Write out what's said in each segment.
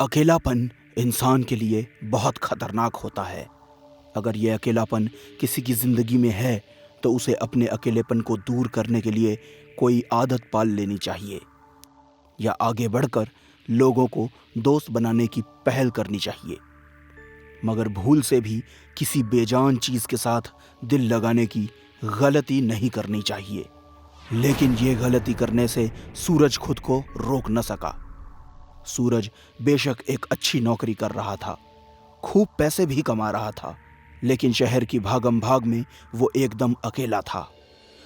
अकेलापन इंसान के लिए बहुत खतरनाक होता है। अगर ये अकेलापन किसी की ज़िंदगी में है तो उसे अपने अकेलेपन को दूर करने के लिए कोई आदत पाल लेनी चाहिए या आगे बढ़कर लोगों को दोस्त बनाने की पहल करनी चाहिए। मगर भूल से भी किसी बेजान चीज़ के साथ दिल लगाने की गलती नहीं करनी चाहिए। लेकिन ये गलती करने से सूरज खुद को रोक न सका। सूरज बेशक एक अच्छी नौकरी कर रहा था, खूब पैसे भी कमा रहा था, लेकिन शहर की भागम भाग में वो एकदम अकेला था।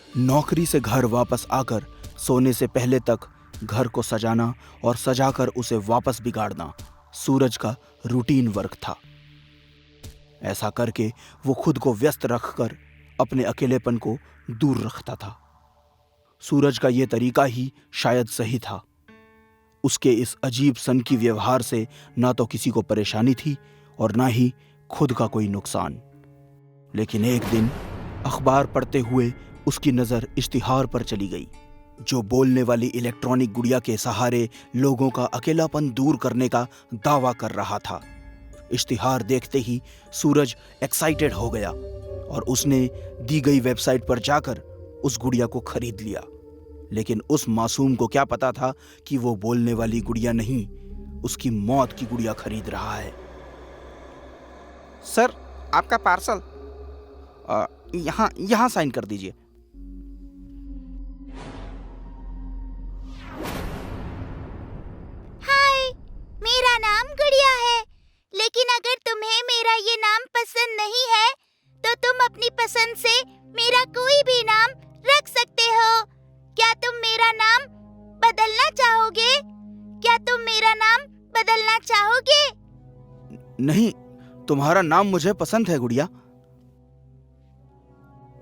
नौकरी से घर वापस आकर सोने से पहले तक घर को सजाना और सजाकर उसे वापस बिगाड़ना सूरज का रूटीन वर्क था। ऐसा करके वो खुद को व्यस्त रखकर अपने अकेलेपन को दूर रखता था। सूरज का ये तरीका ही शायद सही था। उसके इस अजीब सनकी व्यवहार से ना तो किसी को परेशानी थी और ना ही खुद का कोई नुकसान। लेकिन एक दिन अखबार पढ़ते हुए उसकी नज़र इश्तिहार पर चली गई, जो बोलने वाली इलेक्ट्रॉनिक गुड़िया के सहारे लोगों का अकेलापन दूर करने का दावा कर रहा था। इश्तिहार देखते ही सूरज एक्साइटेड हो गया और उसने दी गई वेबसाइट पर जाकर उस गुड़िया को खरीद लिया। लेकिन उस मासूम को क्या पता था कि वो बोलने वाली गुड़िया नहीं, उसकी मौत की गुड़िया खरीद रहा है। सर, आपका पार्सल। यहाँ साइन कर दीजिए। हाय, मेरा नाम गुड़िया है, लेकिन अगर तुम्हें मेरा ये नाम पसंद नहीं है तो तुम अपनी पसंद से मेरा कोई भी नाम रख सकते हो। क्या तुम मेरा नाम बदलना चाहोगे? क्या तुम मेरा नाम बदलना चाहोगे? नहीं, तुम्हारा नाम मुझे पसंद है गुड़िया।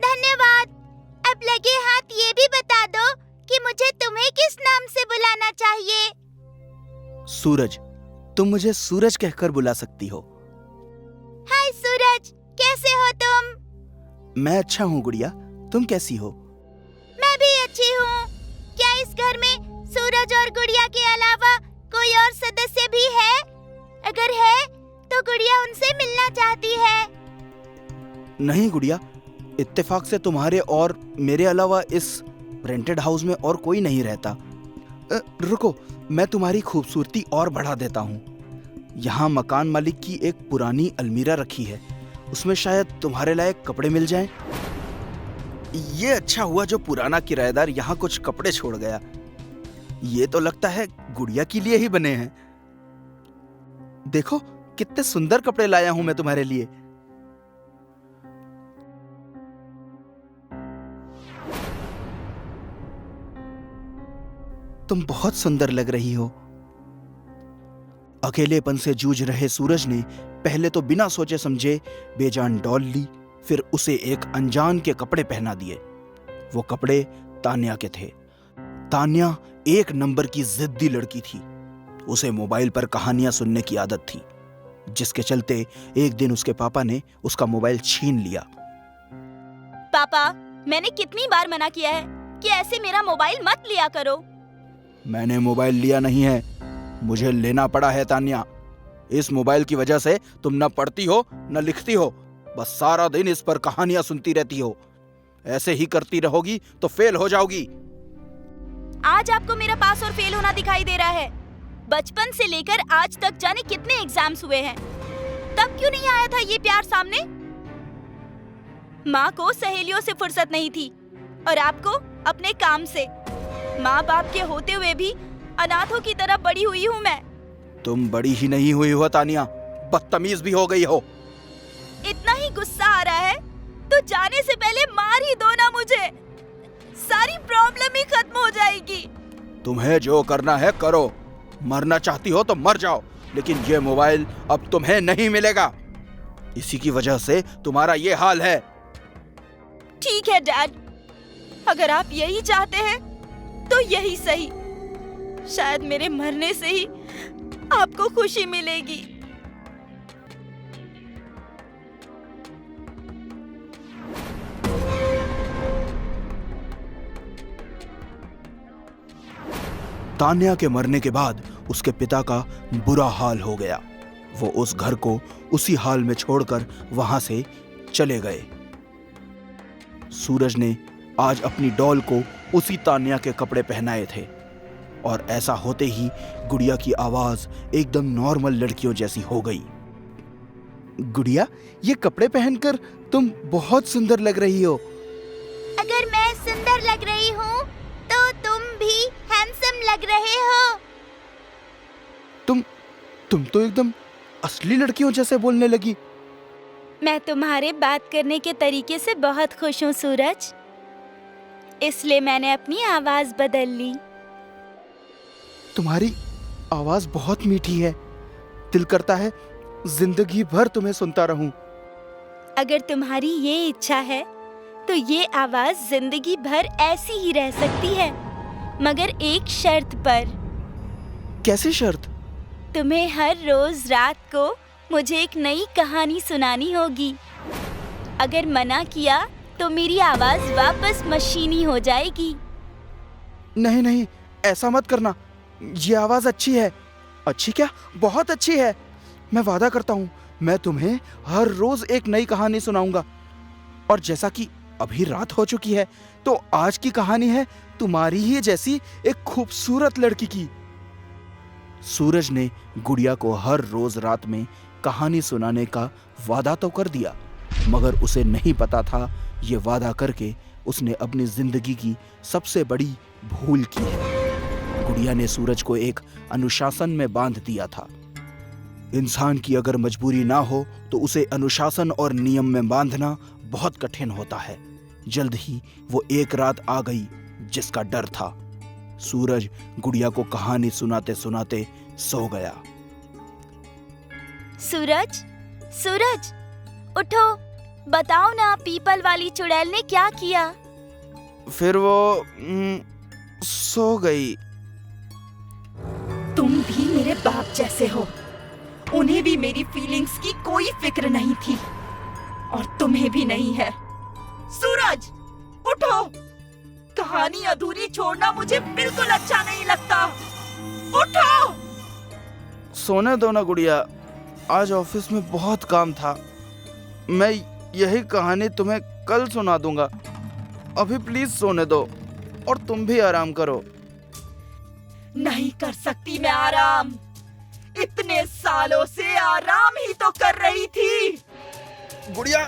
धन्यवाद। अब लगे हाथ ये भी बता दो कि मुझे तुम्हें किस नाम से बुलाना चाहिए। सूरज, तुम मुझे सूरज कहकर बुला सकती हो। हाय सूरज, कैसे हो तुम? मैं अच्छा हूँ गुड़िया, तुम कैसी हो? मैं भी अच्छी हूँ। क्या इस घर में सूरज और गुड़िया के अलावा कोई और सदस्य भी है? अगर है तो गुड़िया उनसे मिलना चाहती है। नहीं गुड़िया, इत्तेफाक से तुम्हारे और मेरे अलावा इस रेंटेड हाउस में और कोई नहीं रहता। रुको, मैं तुम्हारी खूबसूरती और बढ़ा देता हूँ। यहाँ मकान मालिक की एक पुरानी अलमीरा रखी है, उसमें शायद तुम्हारे लायक कपड़े मिल जाएं। ये अच्छा हुआ जो पुराना किराएदार यहाँ कुछ कपड़े छोड़ गया। ये तो लगता है गुड़िया के लिए ही बने हैं। देखो कितने सुंदर कपड़े लाया हूं मैं तुम्हारे लिए। तुम बहुत सुंदर लग रही हो। अकेलेपन से जूझ रहे सूरज ने पहले तो बिना सोचे समझे बेजान डॉल ली, फिर उसे एक अनजान के कपड़े पहना दिए। वो कपड़े तान्या के थे। तान्या एक नंबर की जिद्दी लड़की थी। उसे मोबाइल पर कहानियां सुनने की आदत थी, जिसके चलते एक दिन उसके पापा ने उसका मोबाइल छीन लिया। पापा, मैंने कितनी बार मना किया है कि ऐसे मेरा मोबाइल मत लिया करो। मैंने मोबाइल लिया नहीं है, मुझे लेना पड़ा है तान्या। इस मोबाइल की वजह से तुम न पढ़ती हो न लिखती हो, बस सारा दिन इस पर कहानियां सुनती रहती हो। ऐसे ही करती रहोगी तो फेल हो जाओगी। आज आपको मेरा पास और फेल होना दिखाई दे रहा है। बचपन से लेकर आज तक जाने कितने एग्जाम्स हुए हैं, तब क्यों नहीं आया था ये प्यार सामने? माँ को सहेलियों से फुर्सत नहीं थी और आपको अपने काम से। माँ बाप के होते हुए भी अनाथों की तरह बड़ी हुई हूँ मैं। तुम बड़ी ही नहीं हुई हो तान्या, बदतमीज भी हो गई हो। इतना ही गुस्सा आ रहा है तो जाने से पहले मार ही दो ना मुझे, सारी प्रॉब्लम ही खत्म हो जाएगी। तुम्हें जो करना है करो, मरना चाहती हो तो मर जाओ, लेकिन ये मोबाइल अब तुम्हें नहीं मिलेगा। इसी की वजह से तुम्हारा ये हाल है। ठीक है डैड, अगर आप यही चाहते हैं तो यही सही। शायद मेरे मरने से ही आपको खुशी मिलेगी। तान्या के मरने के बाद उसके पिता का बुरा हाल हो गया। वो उस घर को उसी हाल में छोड़कर वहां से चले गए। सूरज ने आज अपनी डॉल को उसी तान्या के कपड़े पहनाए थे और ऐसा होते ही गुड़िया की आवाज एकदम नॉर्मल लड़कियों जैसी हो गई। गुड़िया, ये कपड़े पहनकर तुम बहुत सुंदर लग रही हो। अगर मैं सुंदर लग रही हूँ तो तुम भी हैंडसम लग रहे हो। तुम तो एकदम असली लड़कियों जैसे बोलने लगी। मैं तुम्हारे बात करने के तरीके से बहुत खुश हूँ सूरज, इसलिए मैंने अपनी आवाज बदल ली। तुम्हारी आवाज बहुत मीठी है, दिल करता है जिंदगी भर तुम्हें सुनता रहूं। अगर तुम्हारी ये इच्छा है तो ये आवाज जिंदगी भर ऐसी ही रह सकती है, मगर एक शर्त पर। कैसी शर्त? तुम्हें हर रोज रात को मुझे एक नई कहानी सुनानी होगी। अगर मना किया तो मेरी आवाज वापस मशीनी हो जाएगी। नहीं नहीं, ऐसा मत करना। ये आवाज अच्छी है। अच्छी क्या, बहुत अच्छी है। मैं वादा करता हूँ मैं तुम्हें हर रोज एक नई कहानी सुनाऊंगा। और जैसा कि अभी रात हो चुकी है तो आज की कहानी है तुम्हारी ही जैसी एक खूबसूरत लड़की की। सूरज ने गुड़िया को हर रोज रात में कहानी सुनाने का वादा तो कर दिया, मगर उसे नहीं पता था ये वादा करके उसने अपनी जिंदगी की सबसे बड़ी भूल की है। गुड़िया ने सूरज को एक अनुशासन में बांध दिया था। इंसान की अगर मजबूरी ना हो तो उसे अनुशासन और नियम में बांधना बहुत कठिन होता है। जल्द ही वो एक रात आ गई जिसका डर था। सूरज गुड़िया को कहानी सुनाते सुनाते सो गया। सूरज, सूरज, उठो, बताओ ना पीपल वाली चुड़ैल ने क्या किया? फिर वो सो गई। तुम भी मेरे बाप जैसे हो। उन्हें भी मेरी फीलिंग्स की कोई फिक्र नहीं थी और तुम्हें भी नहीं है। सूरज, उठो। कहानी अधूरी छोड़ना मुझे बिल्कुल अच्छा नहीं लगता। उठो। सोने दो ना गुड़िया, आज ऑफिस में बहुत काम था। मैं यही कहानी तुम्हें कल सुना दूंगा। अभी प्लीज सोने दो और तुम भी आराम करो। नहीं कर सकती मैं आराम। इतने सालों से आराम ही तो कर रही थी। गुड़िया,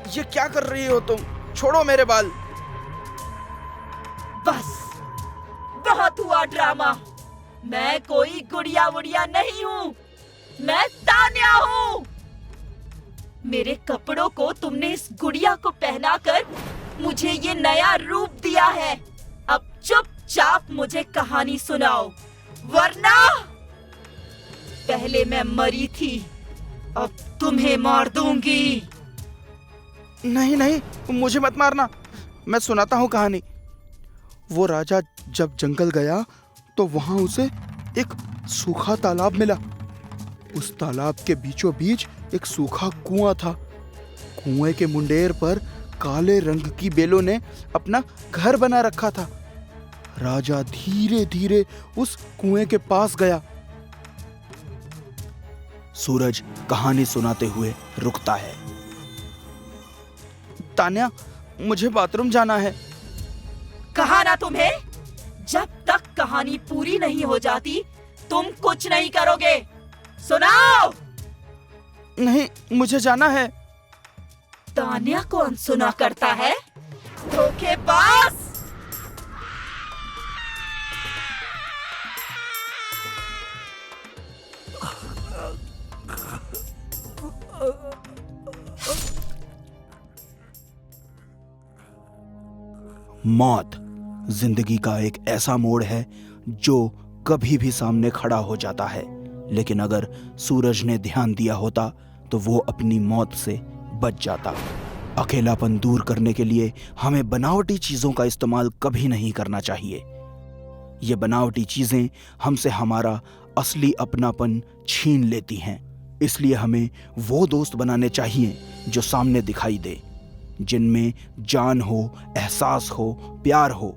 ये क्या कर रही हो तुम? छोड़ो मेरे बाल। बस, बहुत हुआ ड्रामा। मैं कोई गुड़िया वुड़िया नहीं हूँ, मैं तान्या हूँ। मेरे कपड़ों को तुमने इस गुड़िया को पहनाकर मुझे ये नया रूप दिया है। अब चुपचाप मुझे कहानी सुनाओ, वरना पहले मैं मरी थी, अब तुम्हें मार दूंगी। नहीं नहीं, मुझे मत मारना, मैं सुनाता हूँ कहानी। वो राजा जब जंगल गया तो वहां उसे एक सूखा तालाब मिला। उस तालाब के बीचों बीच एक सूखा कुआं था। कुएं के मुंडेर पर काले रंग की बेलों ने अपना घर बना रखा था। राजा धीरे धीरे उस कुएं के पास गया। सूरज कहानी सुनाते हुए रुकता है। तान्या, मुझे बाथरूम जाना है। कहा ना तुम्हें, जब तक कहानी पूरी नहीं हो जाती तुम कुछ नहीं करोगे। सुनाओ। नहीं, मुझे जाना है। तान्या को अनसुना करता है, धोखेबाज। मौत जिंदगी का एक ऐसा मोड़ है जो कभी भी सामने खड़ा हो जाता है, लेकिन अगर सूरज ने ध्यान दिया होता तो वो अपनी मौत से बच जाता। अकेलापन दूर करने के लिए हमें बनावटी चीजों का इस्तेमाल कभी नहीं करना चाहिए। ये बनावटी चीजें हमसे हमारा असली अपनापन छीन लेती हैं। इसलिए हमें वो दोस्त बनाने चाहिए जो सामने दिखाई दे, जिनमें जान हो, एहसास हो, प्यार हो।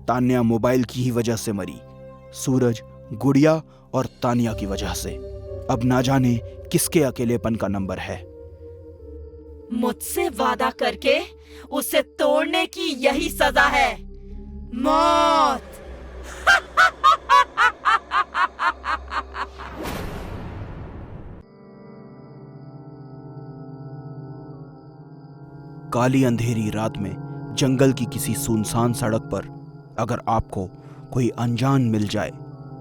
तान्या मोबाइल की ही वजह से मरी। सूरज, गुड़िया और तानिया की वजह से। अब ना जाने किसके अकेलेपन का नंबर है। मुझसे वादा करके उसे तोड़ने की यही सजा है, मौत। काली अंधेरी रात में जंगल की किसी सुनसान सड़क पर अगर आपको कोई अनजान मिल जाए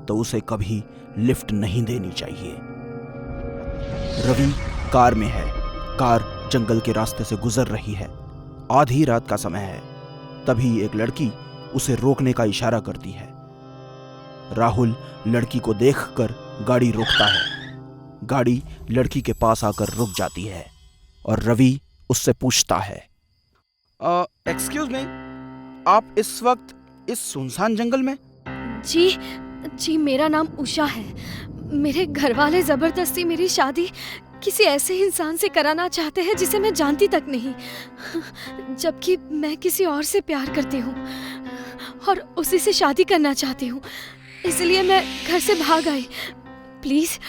तो उसे कभी लिफ्ट नहीं देनी चाहिए। रवि कार में है। कार जंगल के रास्ते से गुजर रही है। आधी रात का समय है। तभी एक लड़की उसे रोकने का इशारा करती है। राहुल लड़की को देखकर गाड़ी रोकता है। गाड़ी लड़की के पास आकर रुक जाती है और रवि उससे पूछता है, एक्सक्यूज मी, आप इस वक्त इस सुनसान जंगल में? जी मेरा नाम उषा है। मेरे घर वाले जबरदस्ती मेरी शादी किसी ऐसे इंसान से कराना चाहते हैं जिसे मैं जानती तक नहीं, जबकि मैं किसी और से प्यार करती हूँ और उसी से शादी करना चाहती हूँ। इसलिए मैं घर से भाग आई। प्लीज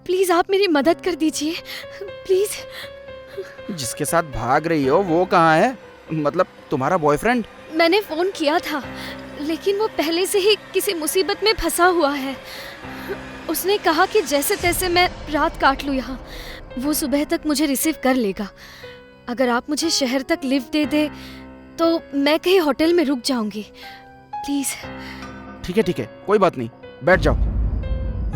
प्लीज आप मेरी मदद कर दीजिए, प्लीज। जिसके साथ भाग रही हो वो कहाँ है? मतलब तुम्हारा बॉयफ्रेंड? मैंने फोन किया था लेकिन वो पहले से ही किसी मुसीबत में फंसा हुआ है। उसने कहा कि जैसे तैसे मैं रात काट लूँ यहाँ, वो सुबह तक मुझे रिसीव कर लेगा। अगर आप मुझे शहर तक लिफ्ट दे दे तो मैं कहीं होटल में रुक जाऊंगी, प्लीज। ठीक है, कोई बात नहीं, बैठ जाओ।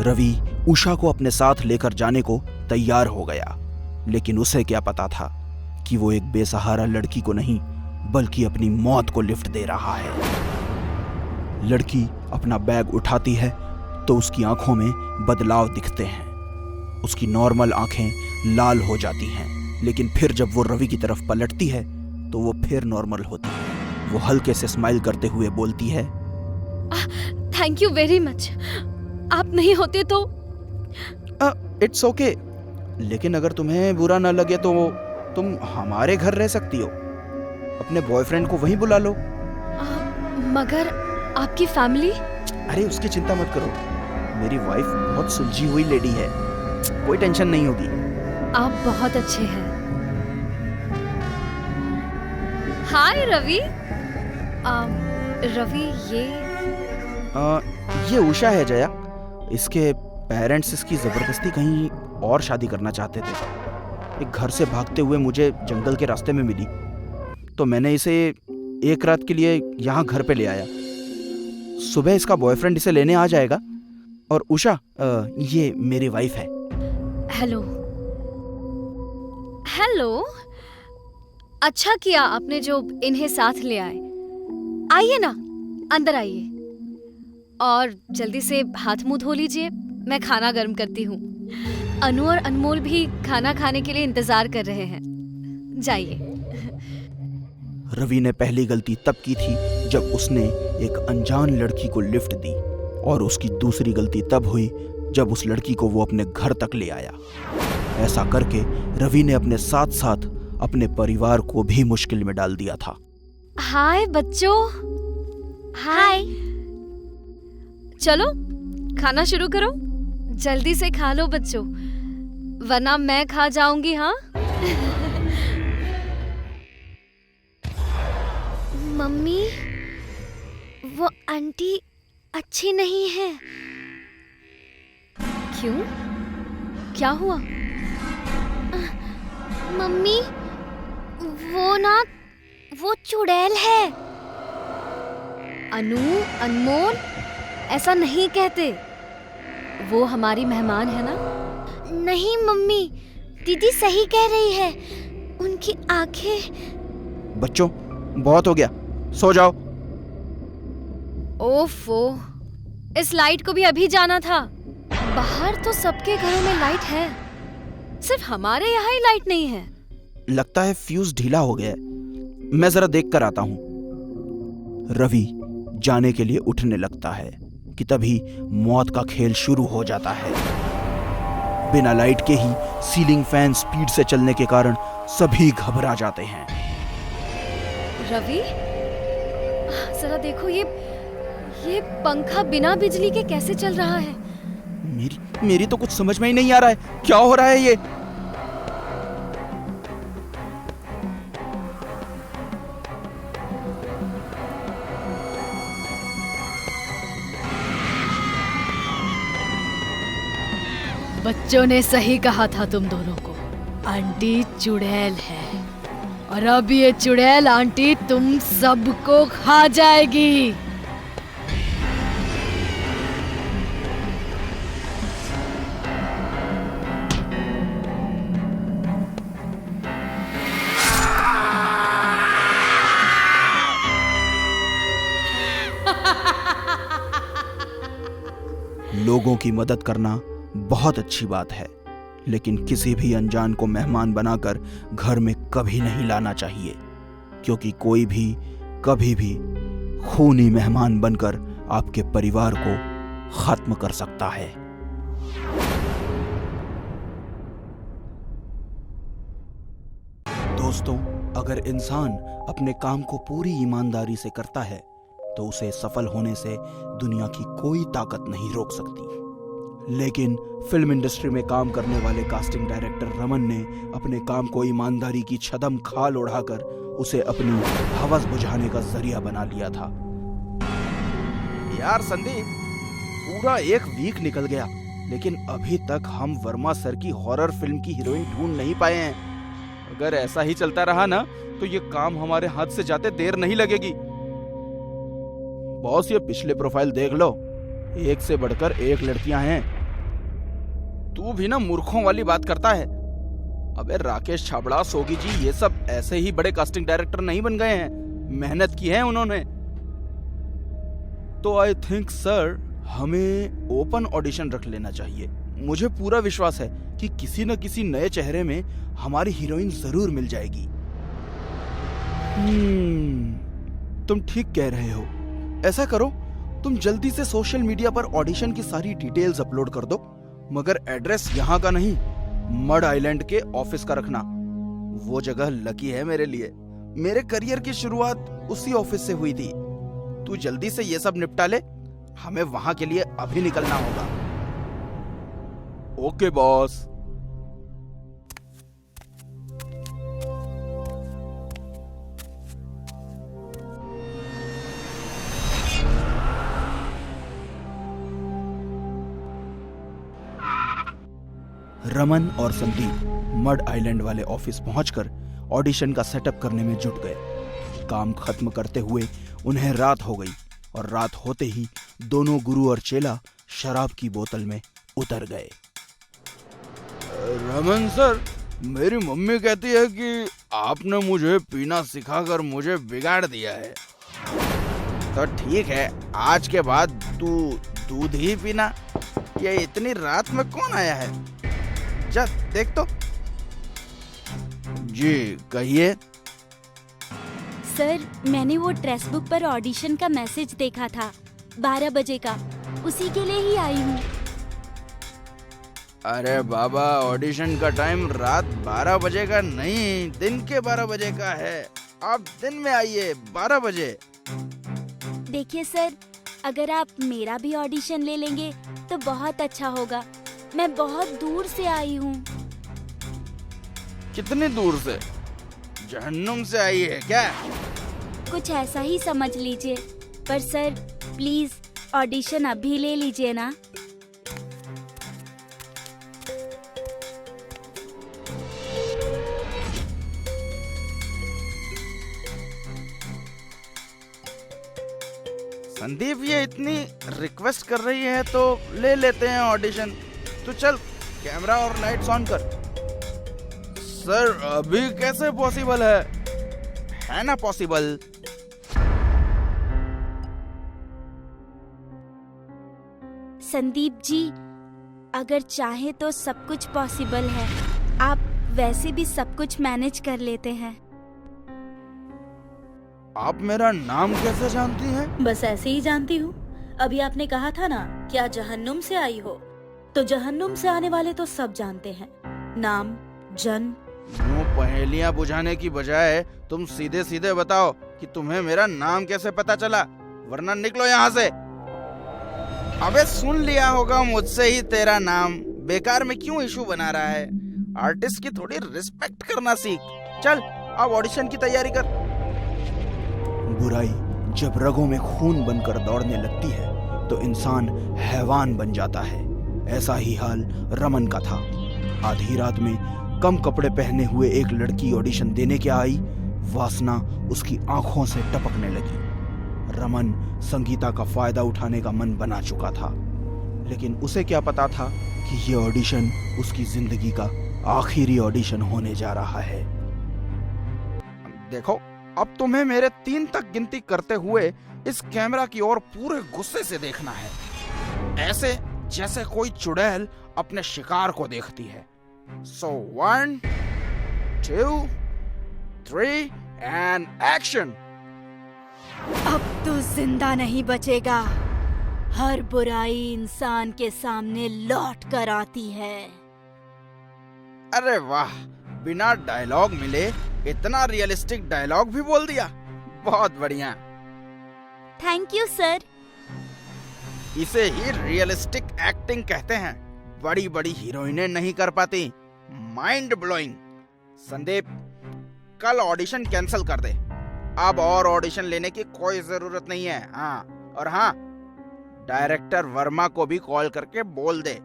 रवि उषा को अपने साथ लेकर जाने को तैयार हो गया, लेकिन उसे क्या पता था कि वो एक बेसहारा लड़की को नहीं बल्कि अपनी मौत को लिफ्ट दे रहा है। लड़की अपना बैग उठाती है तो उसकी आंखों में बदलाव दिखते हैं। उसकी नॉर्मल आंखें लाल हो जाती हैं, लेकिन फिर जब वो रवि की तरफ पलटती है तो वो फिर नॉर्मल होती है। वो हल्के से स्माइल करते हुए बोलती है, थैंक यू वेरी मच। आप नहीं होते तो इट्स ओके, लेकिन अगर तुम्हें बुरा ना लगे तो तुम हमारे घर रह सकती हो। अपने बॉयफ्रेंड को वहीं बुला लो। मगर आपकी फैमिली? अरे उसकी चिंता मत करो, मेरी वाइफ बहुत सुलझी हुई लेडी है, कोई टेंशन नहीं होगी। आप बहुत अच्छे हैं। हाय रवि। रवि ये उषा है जया। इसके पेरेंट्स इसकी जबरदस्ती कहीं और शादी करना चाहते थे। एक घर से भागते हुए मुझे जंगल के रास्ते में मिली तो मैंने इसे एक रात के लिए यहाँ घर पे ले आया। सुबह इसका बॉयफ्रेंड इसे लेने आ जाएगा। और उषा ये मेरी वाइफ है। हेलो। अच्छा किया आपने जो इन्हें साथ ले आए। आइए ना, अंदर आइए और जल्दी से हाथ मुंह धो लीजिए, मैं खाना गर्म करती हूँ। अनु और अनमोल भी खाना खाने के लिए इंतजार कर रहे हैं। जाइए। रवि ने पहली गलती तब की थी जब उसने एक अनजान लड़की को लिफ्ट दी, और उसकी दूसरी गलती तब हुई जब उस लड़की को वो अपने घर तक ले आया। ऐसा करके रवि ने अपने साथ साथ अपने परिवार को भी मुश्किल में डाल दिया था। हाय बच्चों। हाय। चलो खाना शुरू करो, जल्दी से खा लो बच्चों, वरना मैं खा जाऊंगी। हाँ मम्मी, वो आंटी अच्छी नहीं है। क्यों? क्या हुआ? मम्मी, वो चुड़ैल है। अनु, अनमोल, ऐसा नहीं कहते। वो हमारी मेहमान है ना। नहीं मम्मी, दीदी सही कह रही है। उनकी आंखें। बच्चों बहुत हो गया, सो जाओ। ओफो, इस लाइट को भी अभी जाना था। बाहर तो सबके घरों में लाइट है, सिर्फ हमारे यहाँ ही लाइट नहीं है। लगता है फ्यूज ढीला हो गया है, मैं जरा देख कर आता हूँ। रवि जाने के लिए उठने लगता है कि तभी मौत का खेल शुरू हो जाता है। बिना लाइट के ही सीलिंग फैन स्पीड से चलने के कारण सभी घबरा जाते हैं। रवि, जरा देखो, ये पंखा बिना बिजली के कैसे चल रहा है? मेरी तो कुछ समझ में ही नहीं आ रहा है, क्या हो रहा है ये? बच्चों ने सही कहा था तुम दोनों को, आंटी चुड़ैल है और अब ये चुड़ैल आंटी तुम सबको खा जाएगी। लोगों की मदद करना बहुत अच्छी बात है, लेकिन किसी भी अनजान को मेहमान बनाकर घर में कभी नहीं लाना चाहिए, क्योंकि कोई भी कभी भी खूनी मेहमान बनकर आपके परिवार को खत्म कर सकता है। दोस्तों, अगर इंसान अपने काम को पूरी ईमानदारी से करता है तो उसे सफल होने से दुनिया की कोई ताकत नहीं रोक सकती। लेकिन फिल्म इंडस्ट्री में काम करने वाले कास्टिंग डायरेक्टर रमन ने अपने काम को ईमानदारी की छदम खाल उड़ाकर उसे अपनी हवस बुझाने का जरिया बना लिया था। यार संदीप, पूरा एक वीक निकल गया, लेकिन अभी तक हम वर्मा सर की हॉरर फिल्म की हीरोइन ढूंढ नहीं पाए हैं। अगर ऐसा ही चलता रहा ना तो ये काम हमारे हाथ से जाते देर नहीं लगेगी। बॉस, ये पिछले प्रोफाइल देख लो, एक से बढ़कर एक लड़कियां हैं। तू भी ना मूर्खों वाली बात करता है। अबे राकेश छाबड़ा, सोगी जी, ये सब ऐसे ही बड़े कास्टिंग डायरेक्टर नहीं बन गए हैं, मेहनत की है उन्होंने। तो आई थिंक सर हमें ओपन ऑडिशन रख लेना चाहिए। मुझे पूरा विश्वास है कि किसी न किसी नए चेहरे में हमारी हीरोइन जरूर मिल जाएगी। तुम ठीक कह रहे हो। ऐसा करो, तुम जल्दी से सोशल मीडिया पर ऑडिशन की सारी डिटेल्स अपलोड कर दो, मगर एड्रेस यहाँ का नहीं, मड आइलैंड के ऑफिस का रखना। वो जगह लकी है मेरे लिए, मेरे करियर की शुरुआत उसी ऑफिस से हुई थी। तू जल्दी से ये सब निपटा ले, हमें वहां के लिए अभी निकलना होगा। Okay boss. रमन और संदीप मड आइलैंड वाले ऑफिस पहुंचकर ऑडिशन का सेटअप करने में जुट गए। काम खत्म करते हुए उन्हें रात हो गई और रात होते ही दोनों गुरु और चेला शराब की बोतल में उतर गए। रमन सर, मेरी मम्मी कहती है कि आपने मुझे पीना सिखाकर मुझे बिगाड़ दिया है। तो ठीक है, आज के बाद तू दूध ही पीना। ये इतनी रात में कौन आया है? जा देख तो। जी कहिए। सर, मैंने वो ड्रेस बुक पर ऑडिशन का मैसेज देखा था 12 बजे का, उसी के लिए ही आई हूँ। अरे बाबा, ऑडिशन का टाइम रात 12 बजे का नहीं, दिन के 12 बजे का है। आप दिन में आइए 12 बजे। देखिए सर, अगर आप मेरा भी ऑडिशन ले लेंगे तो बहुत अच्छा होगा। मैं बहुत दूर से आई हूँ। कितनी दूर से? जहन्नुम से आई है क्या? कुछ ऐसा ही समझ लीजिए। पर सर प्लीज ऑडिशन अभी ले लीजिए ना। संदीप, ये इतनी रिक्वेस्ट कर रही है तो ले लेते हैं ऑडिशन। तो चल, कैमरा और लाइट्स ऑन कर। सर अभी कैसे पॉसिबल है ना पॉसिबल? संदीप जी, अगर चाहे तो सब कुछ पॉसिबल है। आप वैसे भी सब कुछ मैनेज कर लेते हैं। आप मेरा नाम कैसे जानती हैं? बस ऐसे ही जानती हूँ। अभी आपने कहा था ना, क्या जहन्नुम से आई हो? तो जहन्नुम से आने वाले तो सब जानते हैं, नाम, जन्म। यूं पहेलियां बुझाने की बजाय तुम सीधे सीधे बताओ कि तुम्हें मेरा नाम कैसे पता चला, वरना निकलो यहाँ से। अबे सुन लिया होगा मुझसे ही तेरा नाम, बेकार में क्यों इशू बना रहा है? आर्टिस्ट की थोड़ी रिस्पेक्ट करना सीख। चल अब ऑडिशन की तैयारी कर। बुराई जब रगों में खून बनकर दौड़ने लगती है तो इंसान हैवान बन जाता है। ऐसा ही हाल रमन का था। आधी रात में कम कपड़े पहने हुए एक लड़की ऑडिशन देने के आई। वासना उसकी आंखों से टपकने लगी। रमन संगीता का फायदा उठाने का मन बना चुका था, लेकिन उसे क्या पता था कि यह ऑडिशन उसकी जिंदगी का आखिरी ऑडिशन होने जा रहा है। देखो, अब तुम्हें मेरे 3 तक गिनती करते हुए इस कैमरा की ओर पूरे गुस्से से देखना है, ऐसे जैसे कोई चुड़ैल अपने शिकार को देखती है। So 1, 2, 3 and action! अब तो जिंदा नहीं बचेगा। हर बुराई इंसान के सामने लौट कर आती है। अरे वाह, बिना डायलॉग मिले इतना रियलिस्टिक डायलॉग भी बोल दिया। बहुत बढ़िया। Thank you sir. इसे ही रियलिस्टिक एक्टिंग कहते हैं। बड़ी बड़ी हीरोइनें नहीं कर पाती। Mind blowing. संदीप, कल ऑडिशन कैंसिल कर दे। अब और ऑडिशन लेने की कोई जरूरत नहीं है। और हाँ, डायरेक्टर वर्मा को भी कॉल करके बोल दे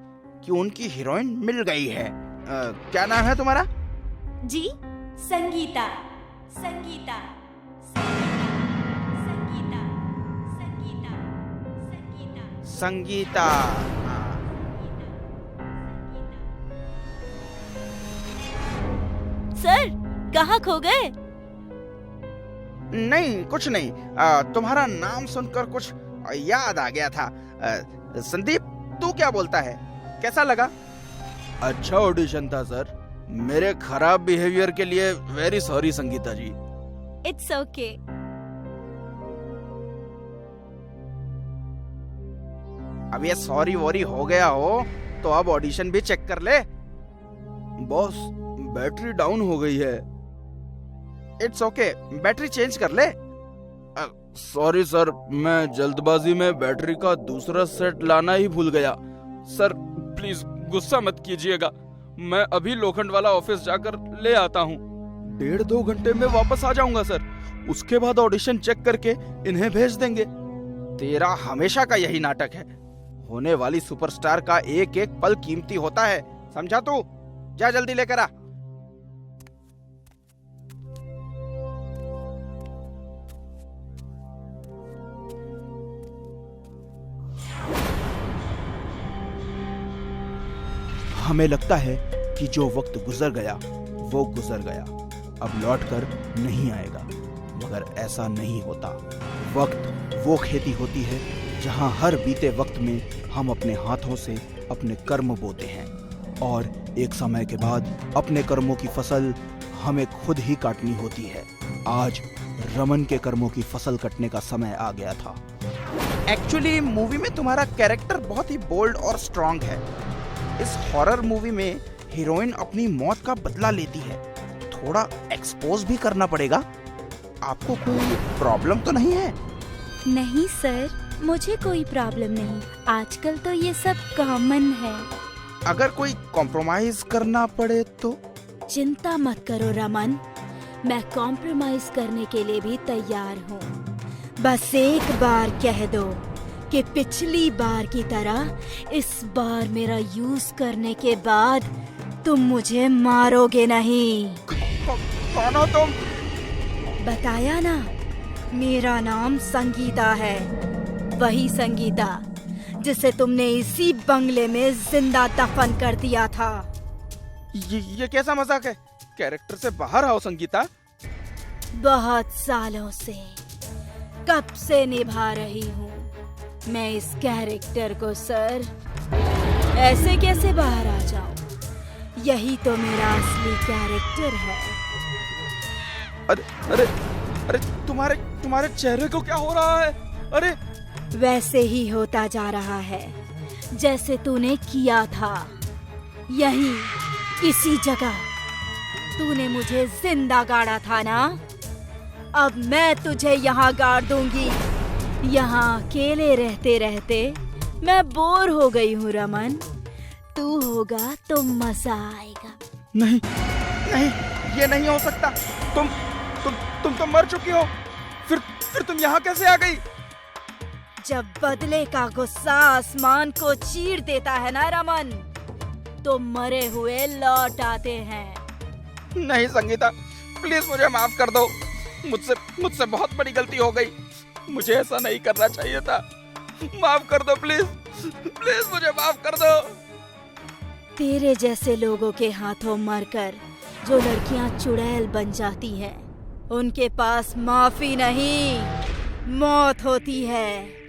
कि उनकी हीरोइन मिल गई है। क्या नाम है तुम्हारा? जी, संगीता। संगीता, संगीता, संगीता, संगीता, संगीता, संगीता। सर, कहाँ खो गए? नहीं, कुछ नहीं। तुम्हारा नाम सुनकर कुछ याद आ गया था। संदीप, तू क्या बोलता है? कैसा लगा? अच्छा ऑडिशन था सर। मेरे खराब बिहेवियर के लिए very sorry Sangeeta ji. It's okay. अब ये सॉरी वॉरी हो गया हो तो अब ऑडिशन भी चेक कर ले। बॉस, बैटरी डाउन हो गई है। इट्स ओके, बैटरी चेंज कर ले। सॉरी सर, मैं जल्दबाजी में बैटरी का दूसरा सेट लाना ही भूल गया। सर प्लीज गुस्सा मत कीजिएगा। मैं अभी लोखंड वाला ऑफिस जाकर ले आता हूँ। 1.5-2 घंटे में वापस आ जाऊंगा सर। उसके बाद ऑडिशन चेक करके इन्हें भेज देंगे। तेरा हमेशा का यही नाटक है। होने वाली सुपरस्टार का एक एक पल कीमती होता है, समझा तू? जा जल्दी लेकर आ। हमें लगता है कि जो वक्त गुजर गया वो गुजर गया, अब लौट कर नहीं आएगा, मगर ऐसा नहीं होता। वक्त वो खेती होती है जहां हर बीते वक्त में हम अपने हाथों से अपने कर्म बोते हैं और एक समय के बाद अपने कर्मों की फसल हमें खुद ही काटनी होती है। आज रमन के कर्मों की फसल कटने का समय आ गया था। एक्चुअली मूवी में तुम्हारा कैरेक्टर बहुत ही बोल्ड और स्ट्रांग है। इस हॉरर मूवी में हीरोइन अपनी मौत का बदला लेती है। थोड़ा एक्सपोज भी करना पड़ेगा। आपको कोई प्रॉब्लम तो नहीं है? नहीं सर, मुझे कोई प्रॉब्लम नहीं। आजकल तो ये सब कॉमन है। अगर कोई कॉम्प्रोमाइज करना पड़े तो? चिंता मत करो रमन, मैं कॉम्प्रोमाइज करने के लिए भी तैयार हूँ। बस एक बार कह दो कि पिछली बार की तरह इस बार मेरा यूज करने के बाद तुम मुझे मारोगे नहीं। कौन हो तुम? बताया ना, मेरा नाम संगीता है। वही संगीता जिसे तुमने इसी बंगले में जिंदा दफन कर दिया था। ये कैसा मजाक है? कैरेक्टर से बाहर आओ संगीता। बहुत सालों से, कब से निभा रही हूँ मैं इस कैरेक्टर को सर। ऐसे कैसे बाहर आ जाऊं? यही तो मेरा असली कैरेक्टर है। अरे अरे अरे, तुम्हारे चेहरे को क्या हो रहा है? अरे वैसे ही होता जा रहा है जैसे तूने किया था। यहीं इसी जगह तूने मुझे जिंदा गाड़ा था ना। अब मैं तुझे यहाँ गाड़ दूंगी। यहाँ अकेले रहते रहते मैं बोर हो गई हूँ रमन। तू होगा तो मजा आएगा। नहीं नहीं, ये नहीं हो सकता। तुम तो मर चुकी हो। फिर तुम यहाँ कैसे आ गई? जब बदले का गुस्सा आसमान को चीर देता है ना रमन, तो मरे हुए लौट आते हैं। नहीं संगीता, प्लीज मुझे माफ कर दो। मुझसे बहुत बड़ी गलती हो गई। मुझे ऐसा नहीं करना चाहिए था। माफ कर दो प्लीज, प्लीज मुझे माफ कर दो। तेरे जैसे लोगों के हाथों मरकर जो लड़कियां चुड़ैल बन जाती हैं, उनके पास माफी नहीं, मौत होती है।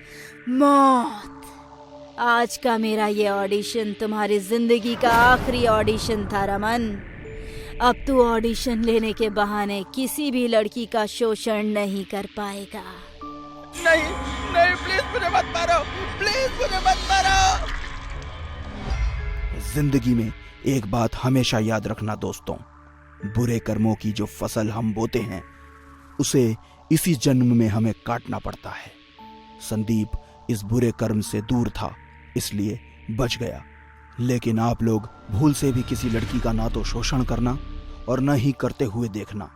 मौत। आज का मेरा ये ऑडिशन तुम्हारी जिंदगी का आखिरी ऑडिशन था रमन। अब तू ऑडिशन लेने के बहाने किसी भी लड़की का शोषण नहीं कर पाएगा। नहीं नहीं, प्लीज मुझे मत मारो, प्लीज मुझे मत मारो। जिंदगी में एक बात हमेशा याद रखना दोस्तों, बुरे कर्मों की जो फसल हम बोते हैं उसे इसी जन्म में हमें काटना पड़ता है। संदीप इस बुरे कर्म से दूर था, इसलिए बच गया। लेकिन आप लोग भूल से भी किसी लड़की का ना तो शोषण करना और न ही करते हुए देखना,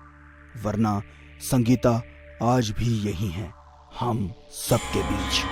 वरना संगीता आज भी यही है, हम सबके बीच।